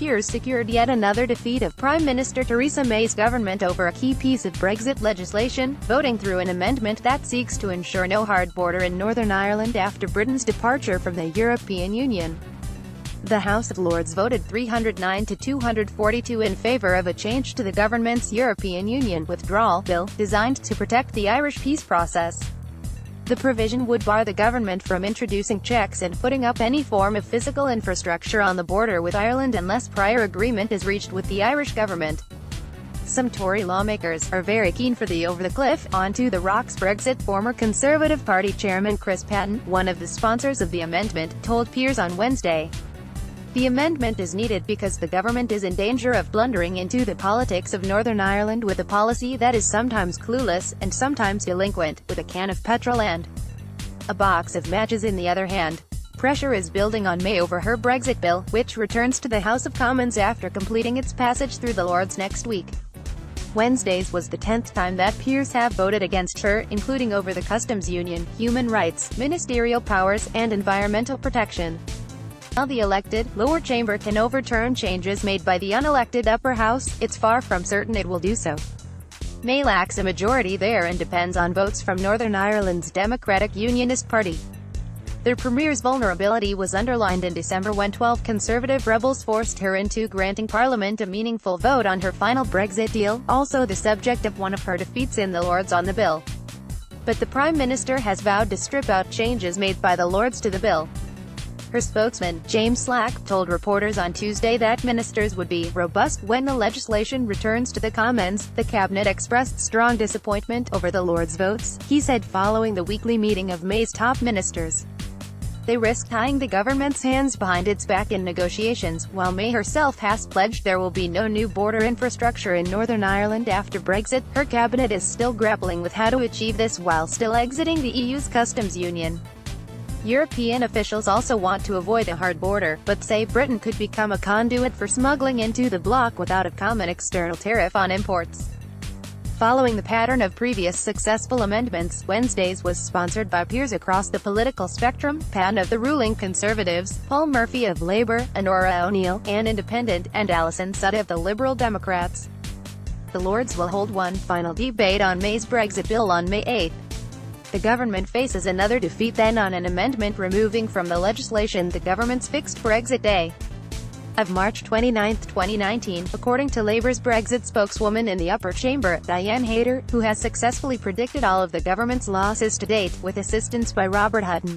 Peers secured yet another defeat of Prime Minister Theresa May's government over a key piece of Brexit legislation, voting through an amendment that seeks to ensure no hard border in Northern Ireland after Britain's departure from the European Union. The House of Lords voted 309 to 242 in favour of a change to the government's European Union Withdrawal bill, designed to protect the Irish peace process. The provision would bar the government from introducing checks and putting up any form of physical infrastructure on the border with Ireland unless prior agreement is reached with the Irish government. Some Tory lawmakers are very keen for the over-the-cliff, onto-the-rocks Brexit. Former Conservative Party Chairman Chris Patten, one of the sponsors of the amendment, told Peers on Wednesday. The amendment is needed because the government is in danger of blundering into the politics of Northern Ireland with a policy that is sometimes clueless, and sometimes delinquent, with a can of petrol and a box of matches in the other hand. Pressure is building on May over her Brexit bill, which returns to the House of Commons after completing its passage through the Lords next week. Wednesday's was the 10th time that Peers have voted against her, including over the customs union, human rights, ministerial powers, and environmental protection. While the elected, lower chamber can overturn changes made by the unelected upper house, it's far from certain it will do so. May lacks a majority there and depends on votes from Northern Ireland's Democratic Unionist Party. Their premier's vulnerability was underlined in December when 12 Conservative rebels forced her into granting Parliament a meaningful vote on her final Brexit deal, also the subject of one of her defeats in the Lords on the bill. But the Prime Minister has vowed to strip out changes made by the Lords to the bill. Her spokesman, James Slack, told reporters on Tuesday that ministers would be robust when the legislation returns to the Commons. The cabinet expressed strong disappointment over the Lords' votes, he said following the weekly meeting of May's top ministers. They risk tying the government's hands behind its back in negotiations. While May herself has pledged there will be no new border infrastructure in Northern Ireland after Brexit, her cabinet is still grappling with how to achieve this while still exiting the EU's customs union. European officials also want to avoid a hard border, but say Britain could become a conduit for smuggling into the bloc without a common external tariff on imports. Following the pattern of previous successful amendments, Wednesday's was sponsored by peers across the political spectrum: Patten of the ruling Conservatives, Paul Murphy of Labour, Honora O'Neill, an Independent, and Alison Sudda of the Liberal Democrats. The Lords will hold one final debate on May's Brexit bill on May 8. The government faces another defeat then on an amendment removing from the legislation the government's fixed Brexit day of March 29, 2019, according to Labour's Brexit spokeswoman in the upper chamber, Diane Hayter, who has successfully predicted all of the government's losses to date, with assistance by Robert Hutton.